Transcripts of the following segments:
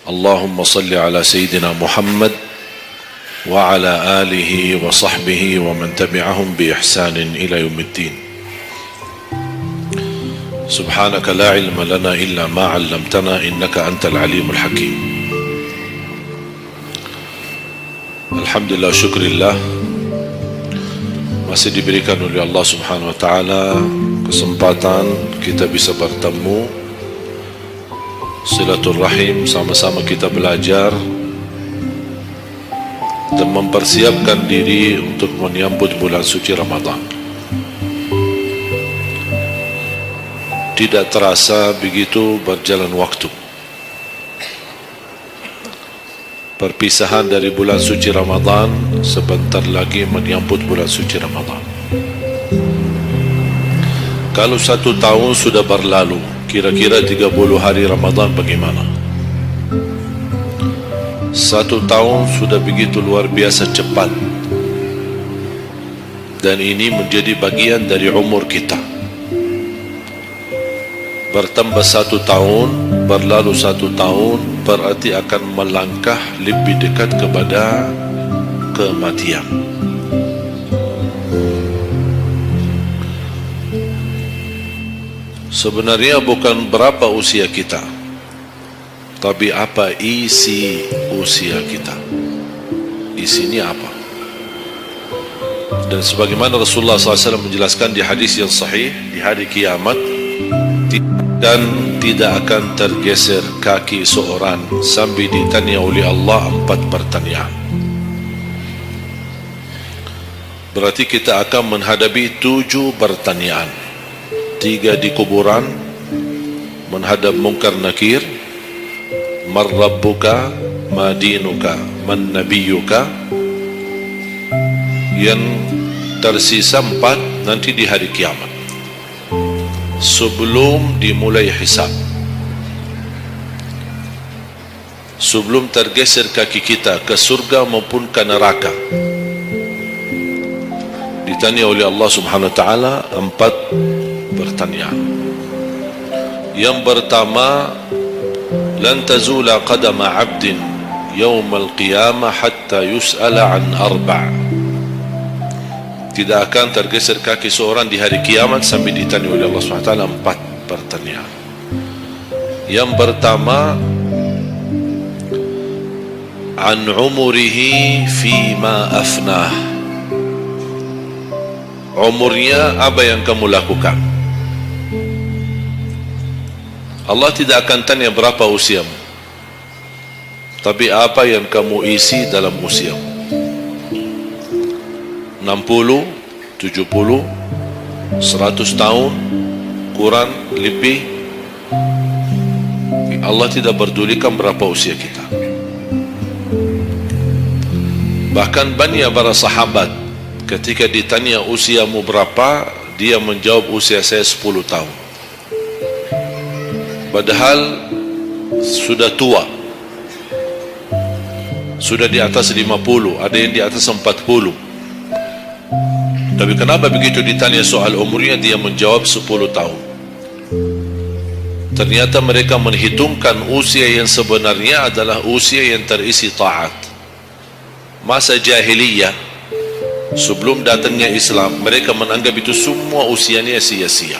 اللهم صل على سيدنا محمد وعلى آله وصحبه ومن تبعهم بإحسان إلى يوم الدين. سبحانك لا علم لنا إلا ما علمتنا إنك أنت العليم الحكيم. Alhamdulillah, syukurillah, masih diberikan oleh Allah Subhanahu wa Ta'ala kesempatan kita bisa bertemu, silaturahim, sama-sama kita belajar dan mempersiapkan diri untuk menyambut bulan suci Ramadan. Tidak terasa begitu berjalan waktu. Perpisahan dari bulan suci Ramadan, sebentar lagi menyambut bulan suci Ramadan. Kalau 1 tahun sudah berlalu, kira-kira 30 hari Ramadan bagaimana? 1 tahun sudah begitu luar biasa cepat. Dan ini menjadi bagian dari umur kita. Bertambah 1 tahun, berlalu 1 tahun, berarti akan melangkah lebih dekat kepada kematian. Sebenarnya bukan berapa usia kita, tapi apa isi usia kita. Isinya apa? Dan sebagaimana Rasulullah SAW menjelaskan di hadis yang sahih, di hari kiamat dan tidak akan tergeser kaki seorang sambil ditanya oleh Allah 4 pertanyaan. Berarti kita akan menghadapi 7 pertanyaan. 3 di kuburan, menghadap mungkar nakir, man rabbuka, ma dinuka, man nabiyuka. Yang tersisa 4 nanti di hari kiamat, sebelum dimulai hisab, sebelum tergeser kaki kita ke surga maupun ke neraka, ditanya oleh Allah Subhanahu wa Ta'ala 4 pertanyaan. Yang pertama, lan tazula qadama 'abdin yaumal qiyamah hatta yus'ala an 4. Tidak akan tergeser kaki seorang di hari kiamat sampai ditanya oleh Allah SWT 4 pertanyaan. Yang pertama, an umurihi fima afnah. Umurnya apa yang kamu lakukan. Allah tidak akan tanya berapa usiamu, tapi apa yang kamu isi dalam usiamu. 60, 70, 100 tahun, kurang, lebih, Allah tidak pedulikan berapa usia kita. Bahkan banyak para sahabat ketika ditanya usiamu berapa, dia menjawab usia saya 10 tahun. Padahal sudah tua, sudah di atas 50, ada yang di atas 40. Tapi kenapa begitu ditanya soal umurnya dia menjawab 10 tahun? Ternyata mereka menghitungkan usia yang sebenarnya adalah usia yang terisi taat. Masa jahiliyah, sebelum datangnya Islam, mereka menganggap itu semua usianya sia-sia.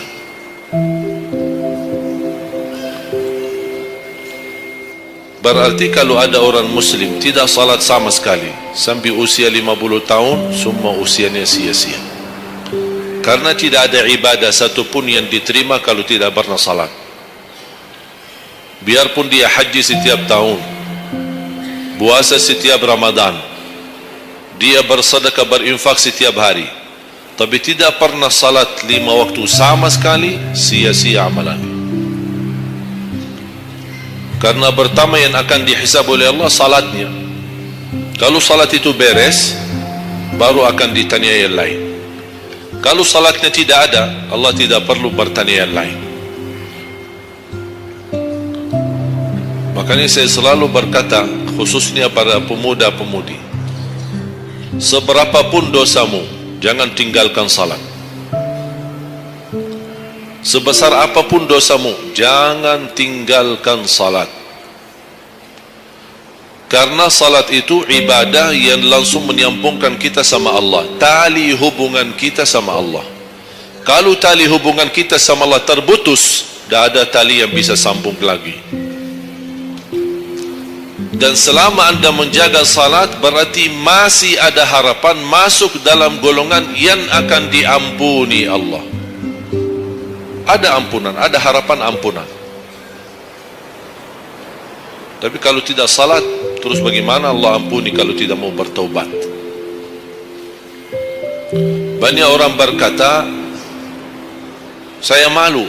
Berarti kalau ada orang muslim tidak salat sama sekali sampai usia 50 tahun, semua usianya sia-sia. Karena tidak ada ibadah satupun yang diterima kalau tidak pernah salat. Biarpun dia haji setiap tahun, puasa setiap Ramadan, dia bersedekah, berinfak setiap hari, tapi tidak pernah salat 5 waktu sama sekali, sia-sia amalannya. Karena pertama yang akan dihisab oleh Allah salatnya. Kalau salat itu beres, baru akan ditanya yang lain. Kalau salatnya tidak ada, Allah tidak perlu bertanya yang lain. Makanya saya selalu berkata, khususnya pada pemuda-pemudi, seberapapun dosamu, jangan tinggalkan salat. Sebesar apapun dosamu, jangan tinggalkan salat. Karena salat itu ibadah yang langsung menyambungkan kita sama Allah, tali hubungan kita sama Allah. Kalau tali hubungan kita sama Allah terputus, tidak ada tali yang bisa sambung lagi. Dan selama anda menjaga salat, berarti masih ada harapan masuk dalam golongan yang akan diampuni Allah. Ada ampunan, ada harapan ampunan. Tapi kalau tidak salat, terus bagaimana Allah ampuni kalau tidak mau bertaubat? Banyak orang berkata, saya malu,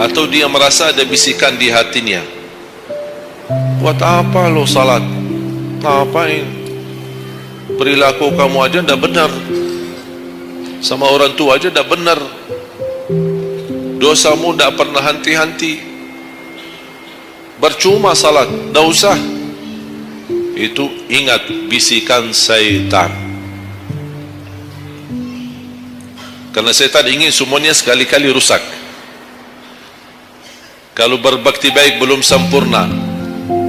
atau dia merasa ada bisikan di hatinya, buat apa lo salat? Ngapain? Perilaku kamu aja tidak benar, sama orang tua aja tidak benar, dosamu tidak pernah henti-henti, percuma salat, tidak usah. Itu ingat bisikan syaitan. Karena syaitan ingin semuanya sekali-kali rusak. Kalau berbakti baik belum sempurna,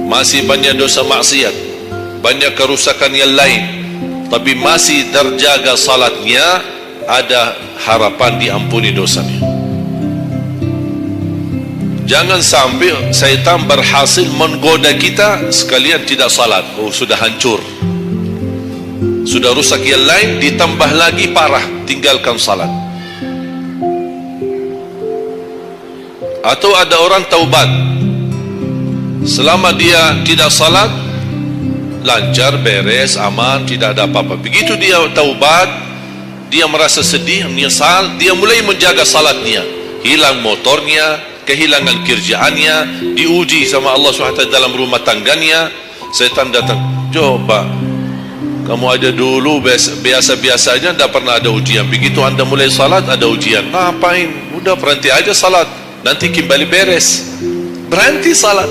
masih banyak dosa maksiat, banyak kerusakan yang lain, tapi masih terjaga salatnya, ada harapan diampuni dosanya. Jangan sampai syaitan berhasil menggoda kita sekalian tidak salat. Oh, sudah hancur, sudah rusak yang lain, ditambah lagi parah, tinggalkan salat. Atau ada orang taubat, selama dia tidak salat, lancar, beres, aman, tidak ada apa-apa. Begitu dia taubat, dia merasa sedih, menyesal, dia mulai menjaga salatnya, hilang motornya, kehilangan kerjaannya, diuji sama Allah SWT dalam rumah tangganya. Setan datang, coba kamu aja dulu biasa-biasa aja, tidak pernah ada ujian. Begitu anda mulai salat, ada ujian. Ngapain? Udah berhenti aja salat, nanti kembali beres. Berhenti salat.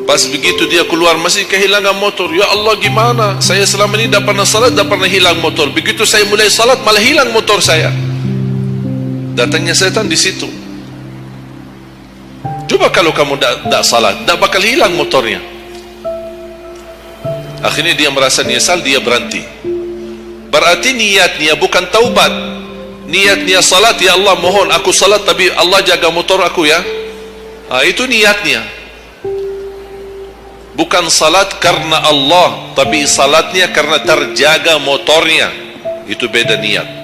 Pas begitu dia keluar masih kehilangan motor. Ya Allah, gimana? Saya selama ini tidak pernah salat, tidak pernah hilang motor. Begitu saya mulai salat, malah hilang motor saya. Datangnya setan di situ. Coba kalau kamu tidak salat, tidak bakal hilang motornya. Akhirnya dia merasa nyesal, dia berhenti. Berarti niatnya bukan taubat, niatnya salat. Ya Allah, mohon aku salat, tapi Allah jaga motor aku ya. Itu niatnya. Bukan salat karena Allah, tapi salatnya karena terjaga motornya. Itu beda niat.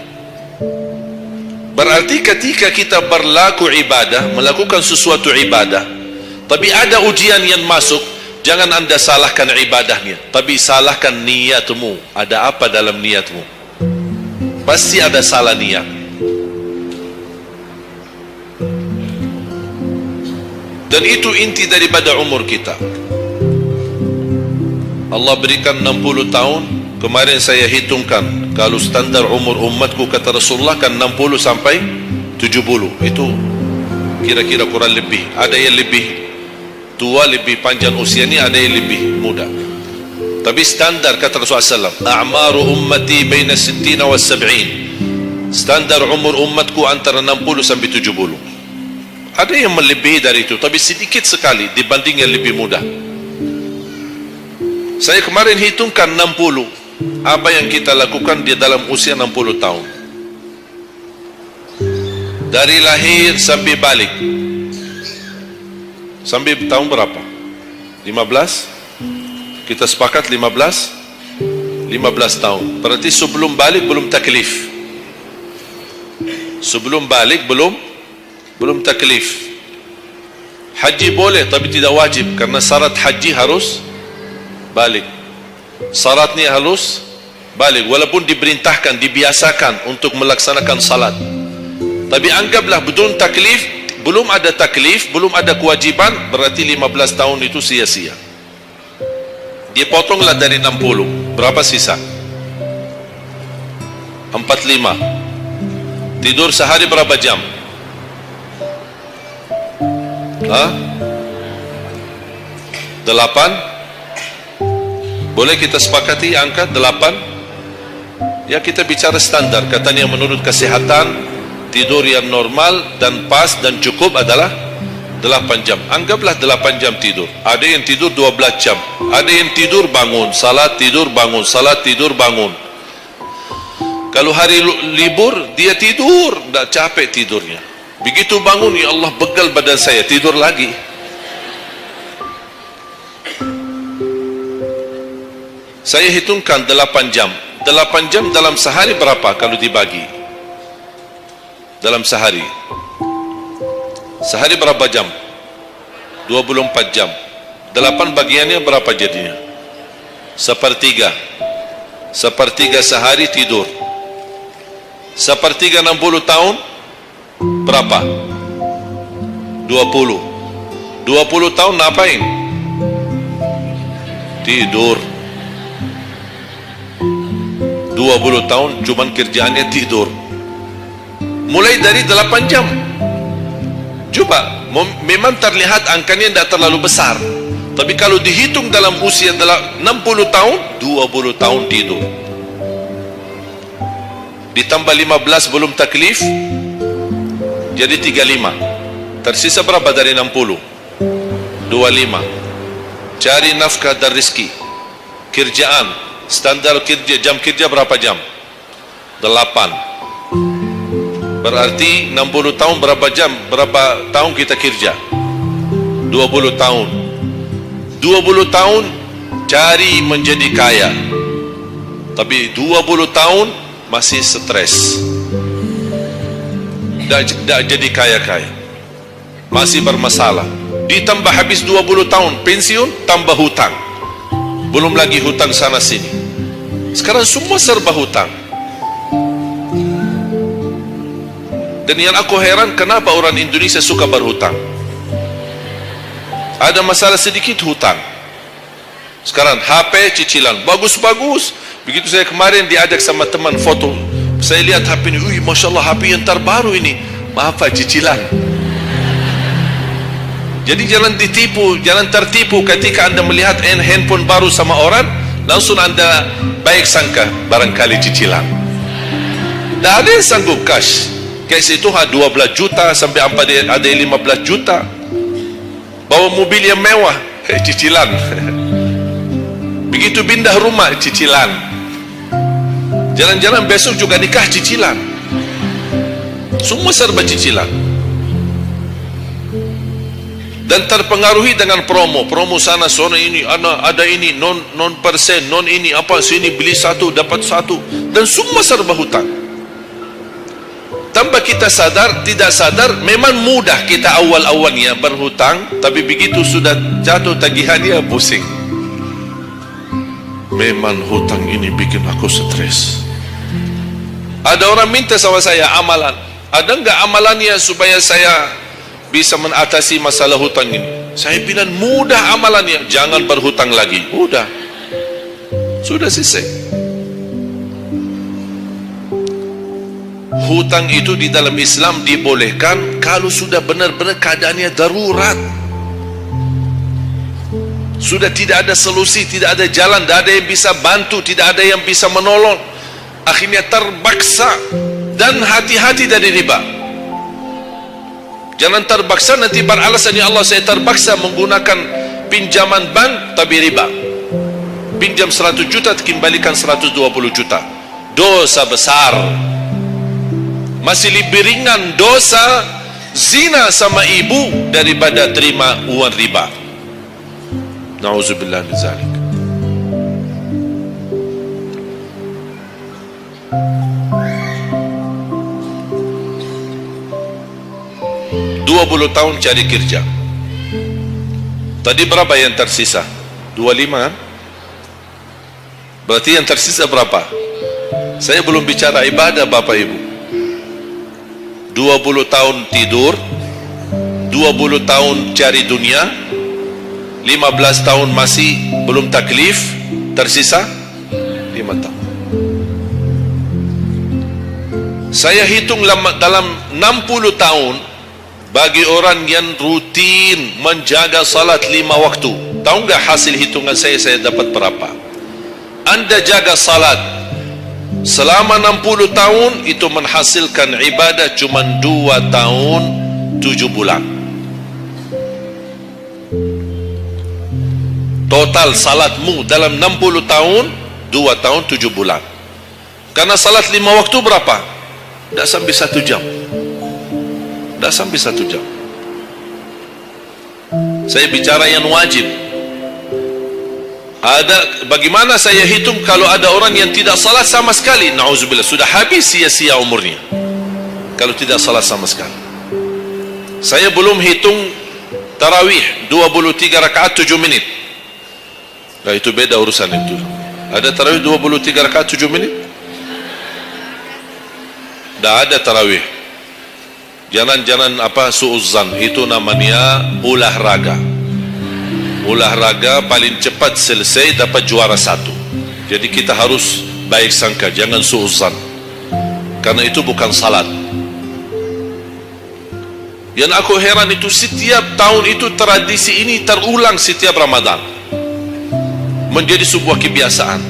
Berarti ketika kita berlaku ibadah, melakukan sesuatu ibadah, tapi ada ujian yang masuk, jangan anda salahkan ibadahnya, tapi salahkan niatmu. Ada apa dalam niatmu? Pasti ada salah niat. Dan itu inti daripada umur kita. Allah berikan 60 tahun. Kemarin saya hitungkan, kalau standar umur umatku kata Rasulullah kan 60 sampai 70. Itu kira-kira kurang lebih. Ada yang lebih tua, lebih panjang usianya, ada yang lebih muda. Tapi standar kata Rasulullah SAW, a'maru ummati baina 60 wa 70. Standar umur umatku antara 60 sampai 70. Ada yang melebihi dari itu, tapi sedikit sekali dibanding yang lebih muda. Saya kemarin hitungkan 60. Apa yang kita lakukan di dalam usia 60 tahun, dari lahir sampai balik, sampai tahun berapa? 15? Kita sepakat 15 tahun. Berarti sebelum balik belum taklif. Sebelum balik belum taklif. Haji boleh tapi tidak wajib, karena syarat haji harus balik. Syaratnya halus balik, walaupun diperintahkan, dibiasakan untuk melaksanakan salat. Tapi anggaplah bedun taklif, belum ada taklif, belum ada kewajiban, berarti 15 tahun itu sia-sia. Dipotonglah dari 60, berapa sisa? 45. Tidur sehari berapa jam? 8. Boleh kita sepakati angka 8? Ya, kita bicara standar. Katanya menurut kesehatan, tidur yang normal dan pas dan cukup adalah 8 jam. Anggaplah 8 jam tidur. Ada yang tidur 12 jam. Ada yang tidur bangun, salat tidur bangun, salat tidur bangun. Kalau hari libur dia tidur, tak capek tidurnya. Begitu bangun, ya Allah begal badan saya, tidur lagi. Saya hitungkan 8 jam. 8 jam dalam sehari berapa kalau dibagi? Dalam sehari. Sehari berapa jam? 24 jam. 8 bagiannya berapa jadinya? Sepertiga. Sepertiga sehari tidur. Sepertiga 60 tahun berapa? 20. 20 tahun ngapain? Tidur. 20 tahun cuman kerjaannya tidur. Mulai dari 8 jam. Coba, memang terlihat angkanya tidak terlalu besar, tapi kalau dihitung dalam usia 60 tahun, 20 tahun tidur. Ditambah 15 belum taklif, jadi 35. Tersisa berapa dari 60? 25. Cari nafkah dan rezeki. Kerjaan, standar kerja, jam kerja berapa jam? 8. Berarti 60 tahun berapa jam? Berapa tahun kita kerja? 20 tahun. 20 tahun cari menjadi kaya. Tapi 20 tahun masih stres. Tak jadi kaya-kaya. Masih bermasalah. Ditambah habis 20 tahun pensiun, tambah hutang. Belum lagi hutang sana sini. Sekarang semua serba hutang. Dan yang aku heran, kenapa orang Indonesia suka berhutang? Ada masalah sedikit hutang. Sekarang HP cicilan bagus-bagus. Begitu saya kemarin diajak sama teman foto, saya lihat HP ini, wih, Masya Allah HP yang terbaru ini. Maaf Pak, cicilan. Jadi jangan ditipu, jangan tertipu ketika anda melihat handphone baru sama orang, langsung anda baik sangka barangkali cicilan. Tak ada yang sanggup cash. Cash itu 12 juta sampai ada 15 juta. Bawa mobil yang mewah, cicilan. Begitu pindah rumah, cicilan. Jalan-jalan besok juga nikah, cicilan. Semua serba cicilan. Dan terpengaruhi dengan promo sana ini, ada ini non persen, non ini apa, sini beli satu dapat satu, dan semua serba hutang. Tanpa kita sadar, tidak sadar, memang mudah kita awal-awalnya berhutang, tapi begitu sudah jatuh tagihannya pusing. Memang hutang ini bikin aku stres. Ada orang minta sama saya amalan. Ada enggak amalannya supaya saya bisa mengatasi masalah hutang ini? Saya bilang mudah amalannya, jangan berhutang lagi. Udah, sudah selesai. Hutang itu di dalam Islam dibolehkan kalau sudah benar-benar keadaannya darurat, sudah tidak ada solusi, tidak ada jalan, tidak ada yang bisa bantu, tidak ada yang bisa menolong, akhirnya terpaksa. Dan hati-hati dari riba. Jangan terpaksa nanti beralasan, ya Allah saya terpaksa menggunakan pinjaman bank tapi riba. Pinjam 100 juta kembalikan 120 juta. Dosa besar. Masih lebih ringan dosa zina sama ibu daripada terima uang riba. Nauzubillah min zalik. Dua 20 tahun cari kerja. Tadi berapa yang tersisa? 25 kan? Berarti yang tersisa berapa? Saya belum bicara ibadah Bapak Ibu. 20 tahun tidur, 20 tahun cari dunia, 15 tahun masih belum taklif, tersisa 5 tahun. Saya hitung dalam 60 tahun bagi orang yang rutin menjaga salat 5 waktu. Tahu enggak hasil hitungan saya dapat berapa? Anda jaga salat selama 60 tahun itu menghasilkan ibadah cuma 2 tahun 7 bulan. Total salatmu dalam 60 tahun 2 tahun 7 bulan. Karena salat 5 waktu berapa? Tak sampai 1 jam. Tak sampai 1 jam. Saya bicara yang wajib. Ada, bagaimana saya hitung kalau ada orang yang tidak salat sama sekali? Na'udzubillah, sudah habis sia-sia umurnya kalau tidak salat sama sekali. Saya belum hitung tarawih 23 rakaat 7 menit. Nah, itu beda urusan itu. Ada tarawih 23 rakaat 7 menit? Tak ada tarawih. Jangan suuzan. Itu namanya olahraga. Olahraga paling cepat selesai dapat juara 1. Jadi kita harus baik sangka, jangan suuzan, karena itu bukan salat. Yang aku heran itu setiap tahun itu tradisi ini terulang setiap Ramadan, menjadi sebuah kebiasaan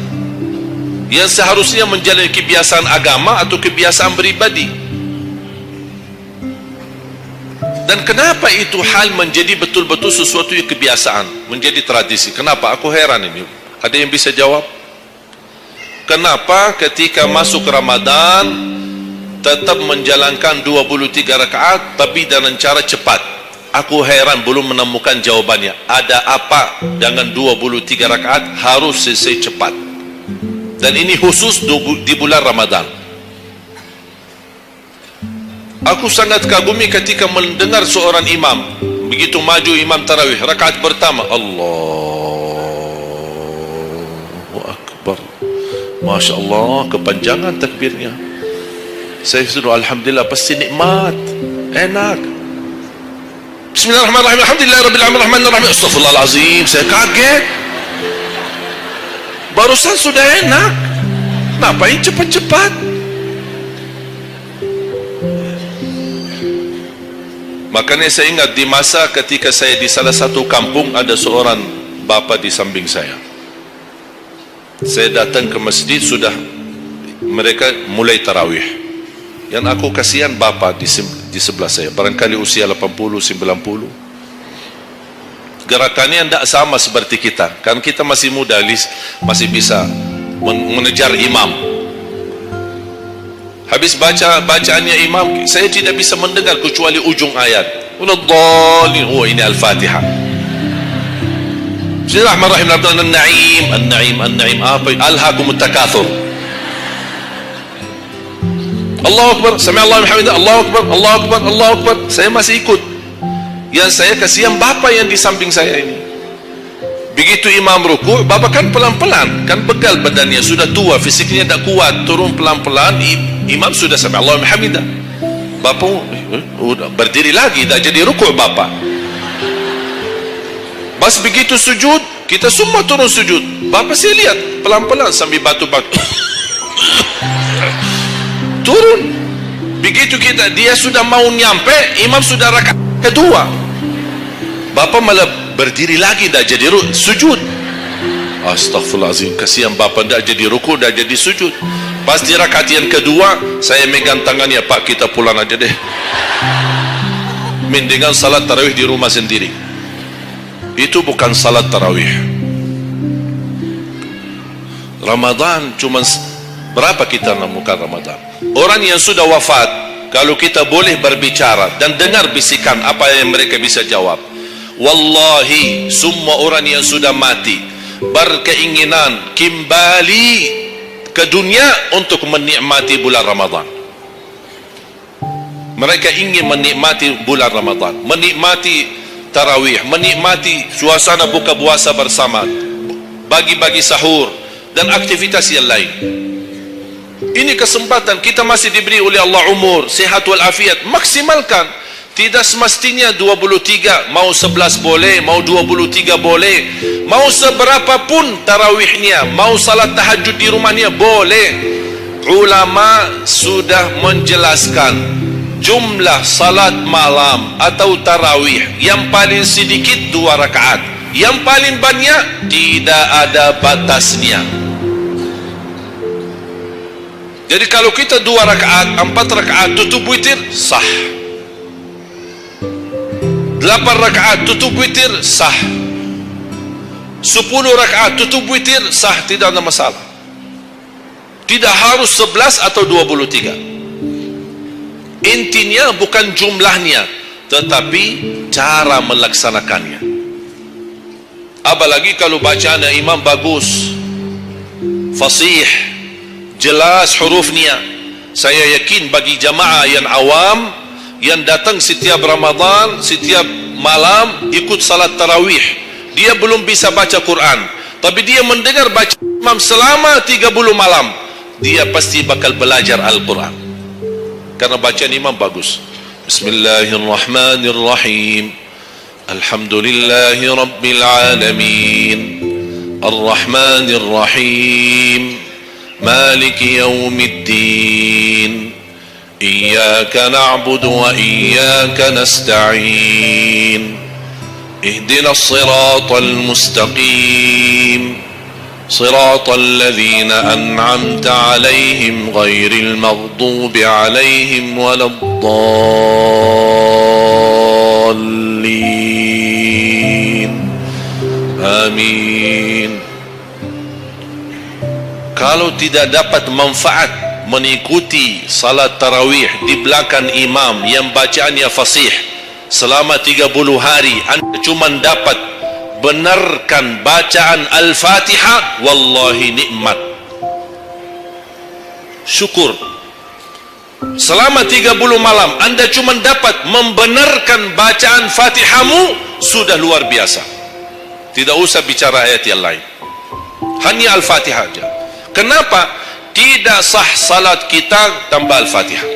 yang seharusnya menjadi kebiasaan agama atau kebiasaan beribadi. Dan kenapa itu hal menjadi betul-betul sesuatu yang kebiasaan, menjadi tradisi? Kenapa? Aku heran ini. Ada yang bisa jawab? Kenapa ketika masuk Ramadan tetap menjalankan 23 rakaat tapi dengan cara cepat? Aku heran belum menemukan jawabannya. Ada apa dengan 23 rakaat harus selesai cepat? Dan ini khusus di bulan Ramadan. Aku sangat kagumi ketika mendengar seorang imam begitu maju imam tarawih rakaat pertama, Allahu Akbar, Masya Allah, kepanjangan takbirnya. Saya suruh alhamdulillah, pasti nikmat, enak. Bismillahirrahmanirrahim, alhamdulillah rabbil alamin arrahmanir rahim, astaghfirullahalazim. Saya kaget, barusan sudah enak, ngapain cepat-cepat? Makanya saya ingat di masa ketika saya di salah satu kampung, ada seorang bapa di samping saya. Saya datang ke masjid, sudah mereka mulai tarawih. Yang aku kasihan bapa di sebelah saya, barangkali usia 80, 90. Gerakannya tidak sama seperti kita, kan kita masih muda, masih bisa mengejar imam. Habis bacaannya imam, saya tidak bisa mendengar kecuali ujung ayat. Waladhdallin. Oh, ini Al-Fatihah. Bismillahirrahmanirrahim. An-Na'im, An-Na'im, An-Na'im. Apa? Alhaakumut takatsur. Allahu Akbar. Sami'allahu liman hamidah. Allahu Akbar, Allahu Akbar, Allahu Akbar. Saya masih ikut. Yang saya kasihan bapa yang di samping saya ini. Begitu imam ruku', bapa kan pelan-pelan, kan begal badannya, sudah tua, fisiknya tak kuat, turun pelan-pelan. Imam sudah sampai Allahu hamidah, bapa berdiri lagi, tak jadi ruku' bapa. Pas begitu sujud, kita semua turun sujud. Bapa saya lihat pelan-pelan sambil batu-batu turun. Begitu dia sudah mau nyampe, imam sudah rakaat kedua, bapa malah berdiri lagi, tak jadi sujud. Astaghfirullahaladzim, kasihan bapa, tak jadi ruku', tak jadi sujud. Pas di rakaat yang kedua, saya megang tangannya, Pak, kita pulang aja deh, mendingan salat tarawih di rumah sendiri. Itu bukan salat tarawih. Ramadan cuma berapa kita menemukan Ramadan? Orang yang sudah wafat, kalau kita boleh berbicara dan dengar bisikan apa yang mereka bisa jawab, wallahi semua orang yang sudah mati berkeinginan kembali ke dunia untuk menikmati bulan Ramadan. Mereka ingin menikmati bulan Ramadan, menikmati tarawih, menikmati suasana buka puasa bersama, bagi-bagi sahur dan aktivitas yang lain. Ini kesempatan, kita masih diberi oleh Allah umur, sehat walafiat, maksimalkan. Tidak semestinya 23, mau 11 boleh, mau 23 boleh, mau seberapa pun tarawihnya, mau salat tahajud di rumahnya boleh. Ulama sudah menjelaskan jumlah salat malam atau tarawih yang paling sedikit 2 rakaat, yang paling banyak tidak ada batasnya. Jadi kalau kita 2 rakaat, 4 rakaat tutup witir, sah. 8 rakaat tutup witir, sah. 10 rakaat tutup witir, sah, tidak ada masalah. Tidak harus 11 atau 23. Intinya bukan jumlahnya, tetapi cara melaksanakannya. Apalagi kalau bacaan imam bagus, fasih, jelas hurufnya. Saya yakin bagi jamaah yang awam, yang datang setiap Ramadan, setiap malam ikut salat tarawih, dia belum bisa baca Quran, tapi dia mendengar baca imam selama 30 malam, dia pasti bakal belajar Al-Quran karena bacaan imam bagus. Bismillahirrahmanirrahim. Alhamdulillahi Rabbil Alamin, Ar-Rahmanir-Rahim, Maliki Yawmiddin, Iyyaka na'budu wa iyyaka nasta'in, Ihdinas siratal mustaqim, Siratal ladzina an'amta 'alaihim ghairil maghdubi 'alaihim waladdallin. Amin. Kalau tidak dapat manfaat mengikuti salat tarawih di belakang imam yang bacaannya fasih selama 30 hari, anda cuma dapat benarkan bacaan Al-Fatihah, wallahi nikmat, syukur. Selama 30 malam anda cuma dapat membenarkan bacaan Fatihahmu, sudah luar biasa. Tidak usah bicara ayat yang lain, hanya Al-Fatihah saja. Kenapa tidak sah salat kita tanpa Al-Fatihah?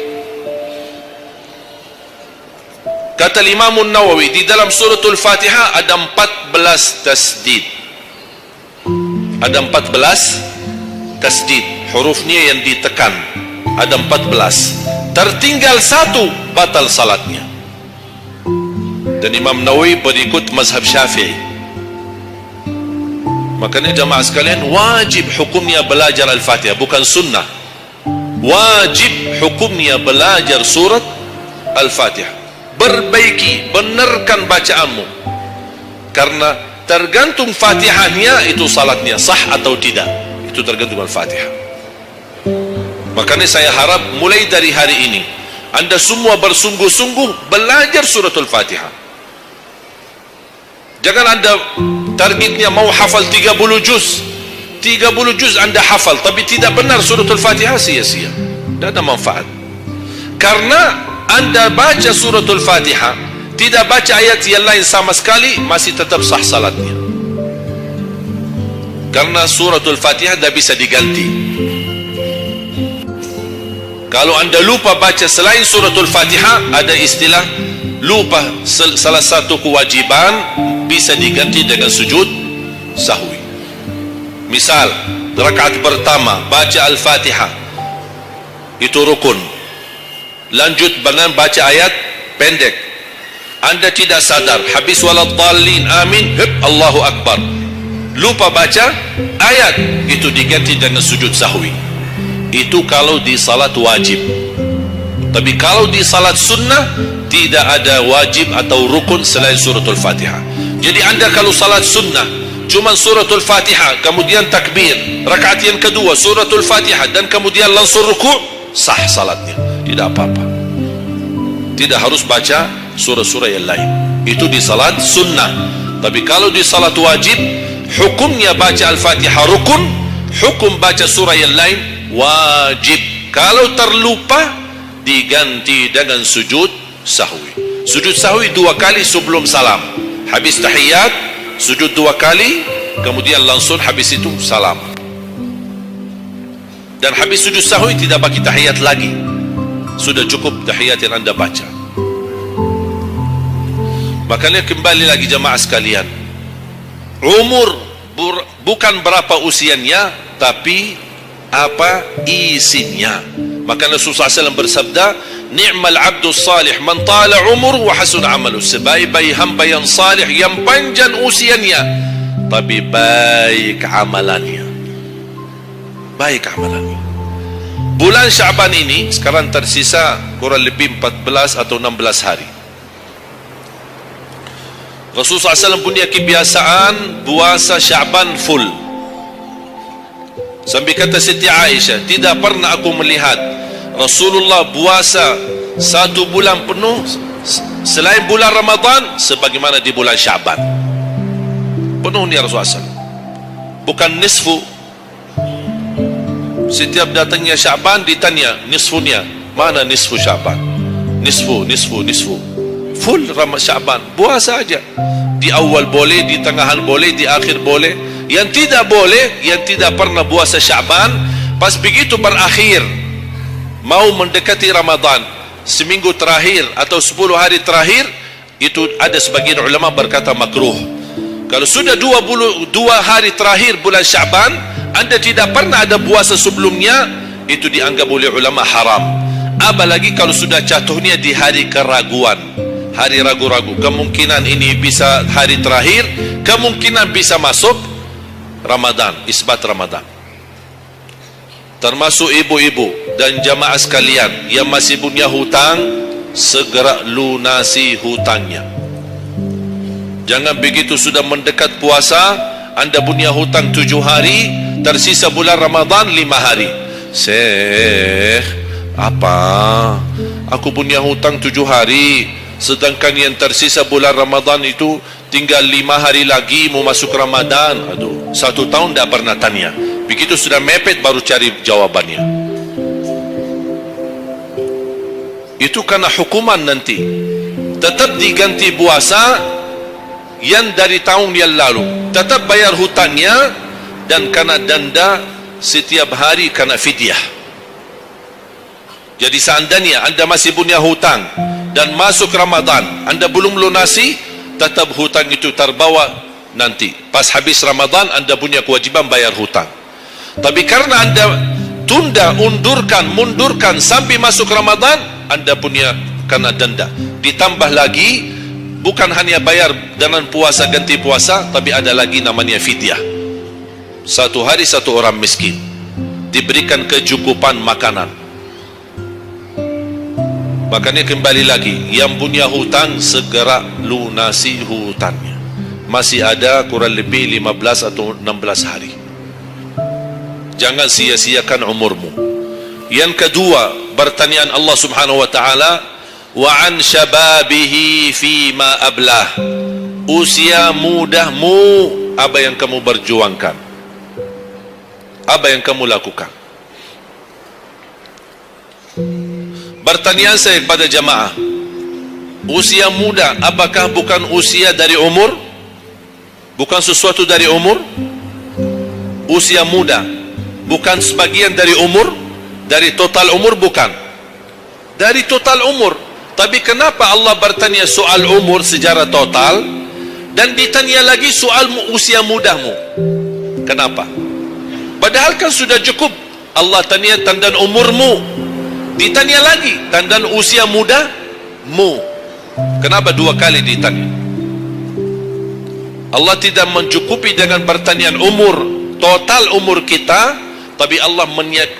Kata Imam Nawawi, di dalam suratul Fatihah ada 14 tasdid. Ada 14 tasdid, hurufnya yang ditekan. Ada 14. Tertinggal satu, batal salatnya. Dan Imam Nawawi berikut mazhab Syafi'i. Makanya jamaah sekalian, wajib hukumnya belajar Al-Fatihah, bukan sunnah. Wajib hukumnya belajar surat Al-Fatihah. Perbaiki, benarkan bacaanmu, karena tergantung Fatihahnya itu salatnya sah atau tidak, itu tergantung Al-Fatihah. Makanya saya harap mulai dari hari ini anda semua bersungguh-sungguh belajar suratul Fatihah. Jangan anda targetnya mau hafal 30 juz. 30 juz anda hafal tapi tidak benar suratul Fatihah, sia-sia, tidak ada manfaat. Karena anda baca suratul Fatihah, tidak baca ayat yang lain sama sekali, masih tetap sah salatnya. Karena suratul Fatihah tidak bisa diganti. Kalau anda lupa baca selain suratul Fatihah, ada istilah lupa salah satu kewajiban, bisa diganti dengan sujud sahwi. Misal rakaat pertama baca Al-Fatihah, itu rukun. Lanjut dengan baca ayat pendek, anda tidak sadar, habis waladdallin amin, Allahu Akbar, lupa baca ayat, itu diganti dengan sujud sahwi. Itu kalau di salat wajib. Tapi kalau di salat sunnah, tidak ada wajib atau rukun selain suratul Fatihah. Jadi anda kalau salat sunnah cuma suratul Fatihah, kemudian takbir, rakaat yang kedua suratul Fatihah, dan kemudian langsung ruku', sah salatnya, tidak apa-apa. Tidak harus baca surah-surah yang lain. Itu di salat sunnah. Tapi kalau di salat wajib, hukumnya baca Al-Fatihah rukun, hukum baca surah yang lain wajib. Kalau terlupa, diganti dengan sujud sahwi. Sujud sahwi 2 kali sebelum salam. Habis tahiyat, sujud 2 kali, kemudian langsung habis itu salam. Dan habis sujud sahwi tidak bagi tahiyat lagi, sudah cukup tahiyat yang anda baca. Makanya kembali lagi jamaah sekalian, umur bukan berapa usianya, tapi apa isinya. Maka Rasulullah SAW bersabda, ni'mal abdus salih man tala umur wa hasun amalu. Sebaik-baik hamba yang salih, yang panjang usianya, tapi baik amalannya. Baik amalannya. Bulan Syaban ini sekarang tersisa kurang lebih 14 atau 16 hari. Rasulullah SAW punya kebiasaan puasa Syaban full. Sampai kata Siti Aisyah, tidak pernah aku melihat Rasulullah puasa 1 bulan penuh selain bulan Ramadan sebagaimana di bulan Syaban. Penuhnya Rasulullah SAW, bukan nisfu. Setiap datangnya Syaban ditanya nisfunya, mana nisfu Syaban? Nisfu. Full Syaban, puasa aja. Di awal boleh, di tengahan boleh, di akhir boleh. Yang tidak boleh, yang tidak pernah puasa Syaban, pas begitu berakhir mau mendekati Ramadan, seminggu terakhir atau 10 hari terakhir, itu ada sebagian ulama berkata makruh. Kalau sudah 2 hari terakhir bulan Syaban Anda tidak pernah ada puasa sebelumnya, itu dianggap oleh ulama haram. Apalagi kalau sudah jatuhnya di hari keraguan, hari ragu-ragu, kemungkinan ini bisa hari terakhir, kemungkinan bisa masuk Ramadan, isbat Ramadan. Termasuk ibu-ibu dan jamaah sekalian yang masih punya hutang, segera lunasi hutangnya. Jangan begitu sudah mendekat puasa, Anda punya hutang 7 hari, tersisa bulan Ramadan 5 hari. Syekh, apa? Aku punya hutang 7 hari, sedangkan yang tersisa bulan Ramadan itu tinggal 5 hari lagi mau masuk Ramadan. Aduh, 1 tahun tidak pernah tanya. Begitu sudah mepet baru cari jawabannya. Itu karena hukuman nanti. Tetap diganti puasa yang dari tahun yang lalu, tetap bayar hutangnya, dan kena denda setiap hari kena fidyah. Jadi seandainya Anda masih punya hutang dan masuk Ramadan Anda belum lunasi, tetap hutang itu terbawa nanti. Pas habis Ramadan Anda punya kewajiban bayar hutang. Tapi karena Anda tunda, mundurkan sampai masuk Ramadan, Anda punya kena denda. Ditambah lagi, bukan hanya bayar dengan puasa ganti puasa, tapi ada lagi namanya fidyah. 1 hari 1 orang miskin diberikan kecukupan makanan. Makanya kembali lagi, yang punya hutang segera lunasi hutangnya. Masih ada kurang lebih 15 atau 16 hari. Jangan sia-siakan umurmu. Yang kedua, pertanyaan Allah Subhanahu wa taala, wa an syababihi fima ablah. Usia mudahmu, apa yang kamu berjuangkan, apa yang kamu lakukan. Pertanyaan saya kepada jamaah, usia muda apakah bukan usia dari umur? Bukan sesuatu dari umur? Usia muda bukan sebagian dari umur? Dari total umur? Bukan dari total umur. Tapi kenapa Allah bertanya soal umur secara total dan ditanya lagi soal usia mudamu? Kenapa? Padahal kan sudah cukup Allah tanya tentang umurmu, ditanya lagi tentang usia mudamu. Kenapa 2 kali ditanya? Allah tidak mencukupi dengan pertanyaan umur, total umur kita, tapi Allah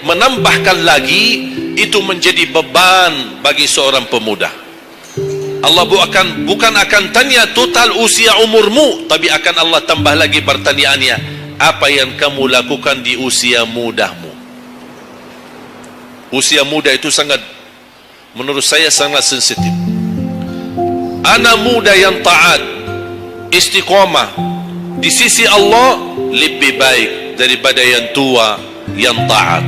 menambahkan lagi, itu menjadi beban bagi seorang pemuda. Allah bukan akan tanya total usia umurmu, tapi akan Allah tambah lagi pertanyaannya, apa yang kamu lakukan di usia mudamu. Usia muda itu sangat, menurut saya sangat sensitif. Anak muda yang taat, istiqomah di sisi Allah lebih baik daripada yang tua yang taat.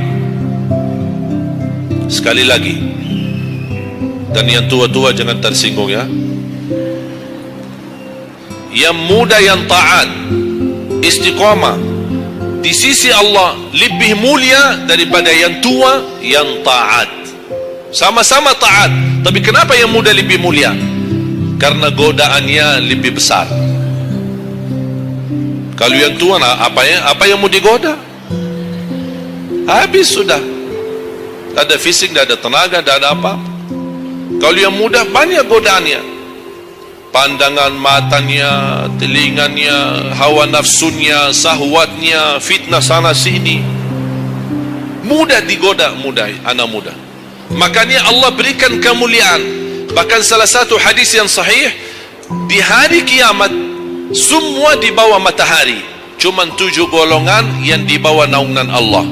Sekali lagi, dan yang tua-tua jangan tersinggung ya. Yang muda yang taat, istiqamah di sisi Allah lebih mulia daripada yang tua yang taat. Sama-sama taat, tapi kenapa yang muda lebih mulia? Karena godaannya lebih besar. Kalau yang tua, apa yang mau digoda? Habis sudah. Tak ada fisik, tak ada tenaga, tak ada apa. Kalau yang muda banyak godaannya, pandangan matanya, telinganya, hawa nafsunya, sahwatnya, fitnah sana sini. Mudah digoda, anak muda. Makanya Allah berikan kemuliaan. Bahkan salah satu hadis yang sahih, Di hari kiamat semua di bawah matahari, cuma 7 golongan yang di bawah naungan Allah.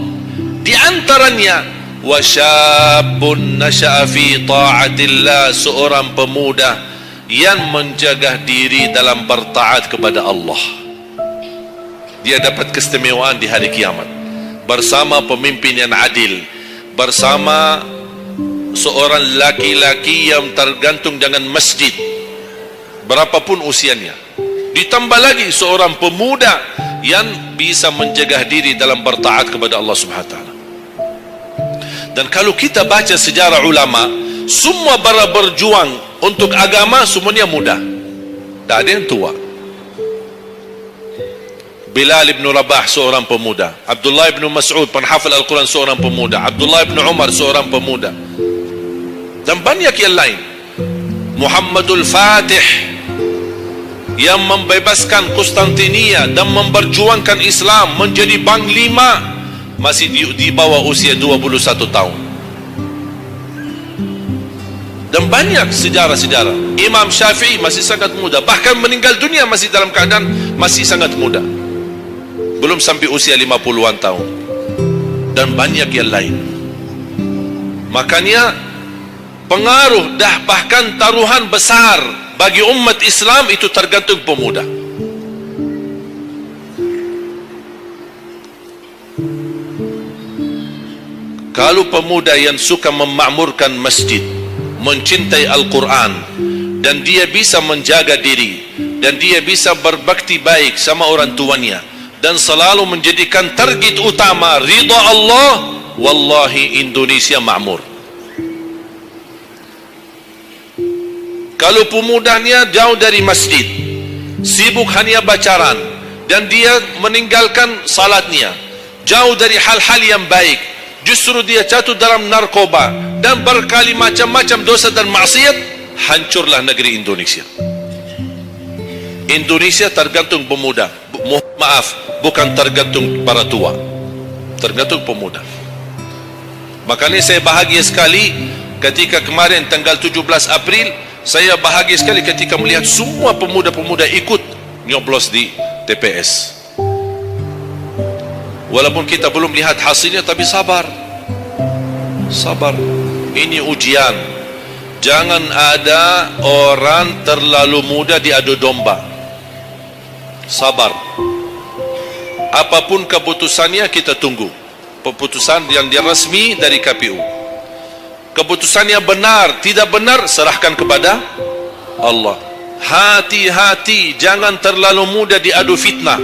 Di antaranya wasyabun nasya'a fi ta'atillah, seorang pemuda yang menjaga diri dalam bertaat kepada Allah. Dia dapat keistimewaan di hari kiamat bersama pemimpin yang adil, bersama seorang laki-laki yang tergantung dengan masjid berapapun usianya, ditambah lagi seorang pemuda yang bisa menjaga diri dalam bertaat kepada Allah Subhanahu wa taala. Dan kalau kita baca sejarah ulama, semua para berjuang untuk agama semuanya muda, tak ada yang tua. Bilal ibn Rabah seorang pemuda, Abdullah ibn Mas'ud penghafal Al-Quran seorang pemuda, Abdullah ibn Umar seorang pemuda, dan banyak yang lain. Muhammadul Fatih yang membebaskan Konstantinia dan memperjuangkan Islam menjadi panglima, masih di bawah usia 21 tahun. Dan banyak sejarah-sejarah. Imam Syafi'i masih sangat muda, bahkan meninggal dunia masih dalam keadaan masih sangat muda, belum sampai usia 50-an tahun. Dan banyak yang lain. Makanya pengaruh dah bahkan taruhan besar bagi umat Islam itu tergantung pemuda. Kalau pemuda yang suka memakmurkan masjid, mencintai Al-Quran, dan dia bisa menjaga diri, dan dia bisa berbakti baik sama orang tuanya, dan selalu menjadikan target utama ridha Allah, wallahi Indonesia makmur. Kalau pemudanya jauh dari masjid, sibuk hanya bacaran, dan dia meninggalkan salatnya, jauh dari hal-hal yang baik, justru dia jatuh dalam narkoba dan berkali macam-macam dosa dan maksiat, hancurlah negeri Indonesia. Indonesia tergantung pemuda. Maaf, bukan tergantung para tua, tergantung pemuda. Makanya saya bahagia sekali ketika kemarin tanggal 17 April, saya bahagia sekali ketika melihat semua pemuda-pemuda ikut nyoblos di TPS. Walaupun kita belum lihat hasilnya, tapi sabar. Sabar. Ini ujian. Jangan ada orang terlalu muda diadu domba. Sabar. Apapun keputusannya kita tunggu. Keputusan yang resmi dari KPU. Keputusannya benar, tidak benar, serahkan kepada Allah. Hati-hati, jangan terlalu mudah diadu fitnah.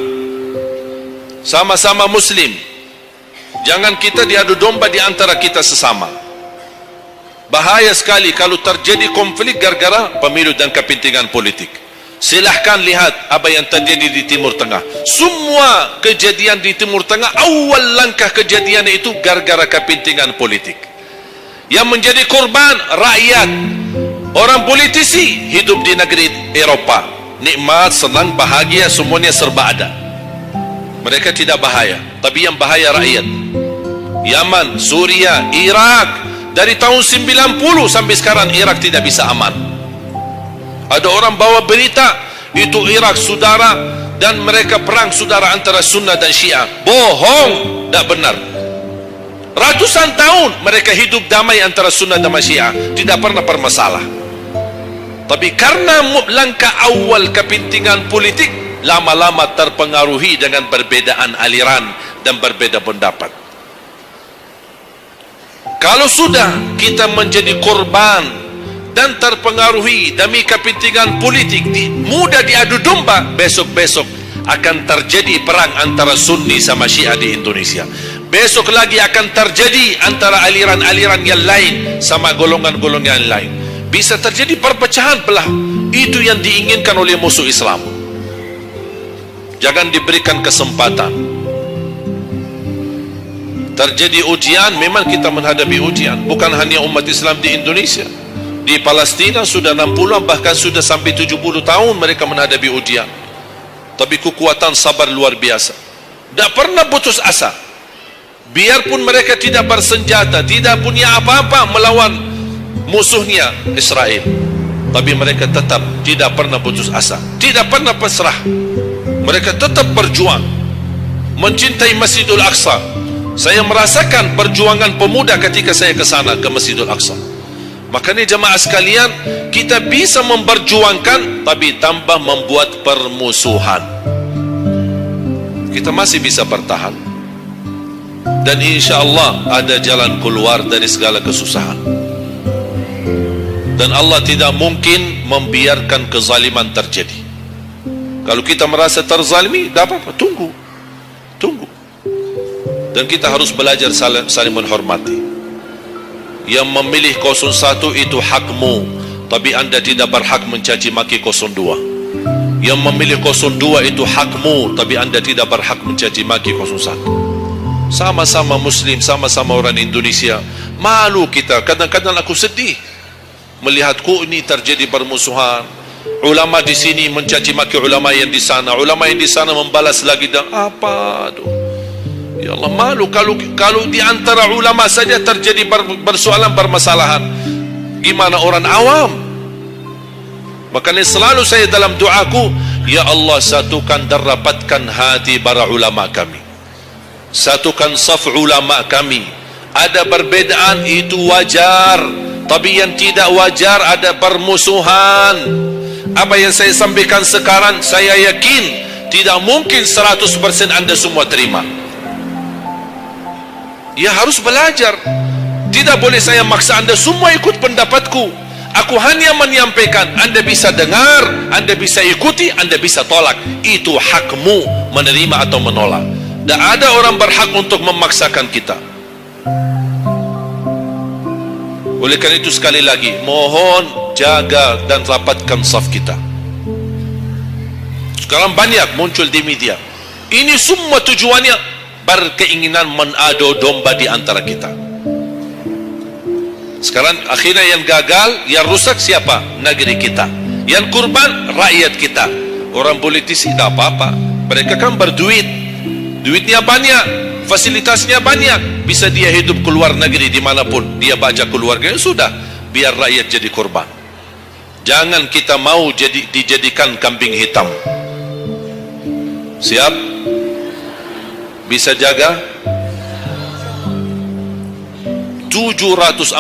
Sama-sama Muslim, jangan kita diadu domba di antara kita sesama. Bahaya sekali kalau terjadi konflik gara-gara pemilu dan kepentingan politik. Silahkan lihat apa yang terjadi di Timur Tengah. Semua kejadian di Timur Tengah, awal langkah kejadian itu gara-gara kepentingan politik. Yang menjadi korban rakyat. Orang politisi hidup di negeri Eropa, nikmat, senang, bahagia, semuanya serba ada. Mereka tidak bahaya, tapi yang bahaya rakyat. Yaman, Suria, Irak, dari tahun 90 sampai sekarang Irak tidak bisa aman. Ada orang bawa berita itu Irak saudara, dan mereka perang saudara antara Sunnah dan Syiah. Bohong, tak benar. Ratusan tahun mereka hidup damai antara Sunnah dan Syiah, tidak pernah bermasalah. Tapi karena langkah awal kepentingan politik, lama-lama terpengaruhi dengan perbedaan aliran dan berbeda pendapat. Kalau sudah kita menjadi korban dan terpengaruhi demi kepentingan politik, mudah diadu domba, besok-besok akan terjadi perang antara Sunni sama Syiah di Indonesia. Besok lagi akan terjadi antara aliran-aliran yang lain sama golongan-golongan yang lain. Bisa terjadi perpecahan belah. Itu yang diinginkan oleh musuh Islam. Jangan diberikan kesempatan. Terjadi ujian, memang kita menghadapi ujian. Bukan hanya umat Islam di Indonesia. Di Palestina sudah 60, bahkan sudah sampai 70 tahun mereka menghadapi ujian. Tapi kekuatan sabar luar biasa. Tak pernah putus asa. Biarpun mereka tidak bersenjata, tidak punya apa-apa melawan musuhnya Israel, tapi mereka tetap tidak pernah putus asa, tidak pernah pasrah. Mereka tetap berjuang mencintai Masjidul Aqsa. Saya merasakan perjuangan pemuda ketika saya ke sana, ke Masjidul Aqsa. Makanya jemaah sekalian, kita bisa memperjuangkan tapi tanpa membuat permusuhan. Kita masih bisa bertahan, dan insya Allah ada jalan keluar dari segala kesusahan. Dan Allah tidak mungkin membiarkan kezaliman terjadi. Kalau kita merasa terzalimi, tidak apa-apa, tunggu. Dan kita harus belajar saling menghormati. Yang memilih 01 itu hakmu, tapi anda tidak berhak mencaci maki 02. Yang memilih 02 itu hakmu, tapi anda tidak berhak mencaci maki 01. Sama-sama Muslim, sama-sama orang Indonesia. Malu kita, kadang-kadang aku sedih melihatku ini terjadi permusuhan. Ulama di sini mencaci maki ulama yang di sana, ulama yang di sana membalas lagi. Dan apa tu? Ya Allah, malu kalau di antara ulama saja terjadi persoalan, permasalahan, gimana orang awam? Makanya selalu saya dalam doaku, ya Allah, satukan dan rapatkan hati para ulama kami, satukan saf ulama kami. Ada perbedaan itu wajar, tapi yang tidak wajar ada permusuhan. Apa yang saya sampaikan sekarang, saya yakin tidak mungkin 100% anda semua terima. Ya harus belajar. Tidak boleh saya maksa anda semua ikut pendapatku. Aku hanya menyampaikan, anda bisa dengar, anda bisa ikuti, anda bisa tolak. Itu hakmu menerima atau menolak. Tak ada orang berhak untuk memaksakan kita. Oleh karena itu sekali lagi, mohon jaga dan rapatkan saf kita. Sekarang banyak muncul di media. Ini semua tujuannya berkeinginan menado domba di antara kita. Sekarang akhirnya yang gagal, yang rusak siapa? Negeri kita. Yang kurban, rakyat kita. Orang politisi tidak apa-apa, mereka kan berduit, duitnya banyak, fasilitasnya banyak, bisa dia hidup keluar negeri dimanapun, dia baca keluarganya, sudah, biar rakyat jadi korban. Jangan kita mau dijadikan kambing hitam. Siap? Bisa jaga? 714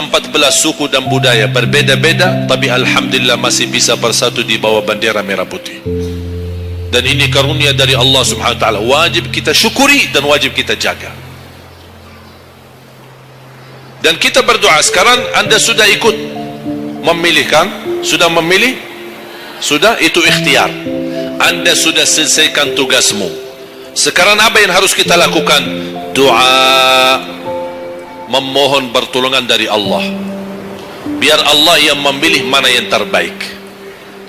suku dan budaya berbeda-beda, tapi alhamdulillah masih bisa bersatu di bawah bendera merah putih. Dan ini karunia dari Allah Subhanahu wa taala, wajib kita syukuri dan wajib kita jaga. Dan kita berdoa. Sekarang anda sudah ikut memilih kan? Sudah memilih? Sudah, itu ikhtiar. Anda sudah selesaikan tugasmu. Sekarang apa yang harus kita lakukan? Doa, memohon pertolongan dari Allah, biar Allah yang memilih mana yang terbaik.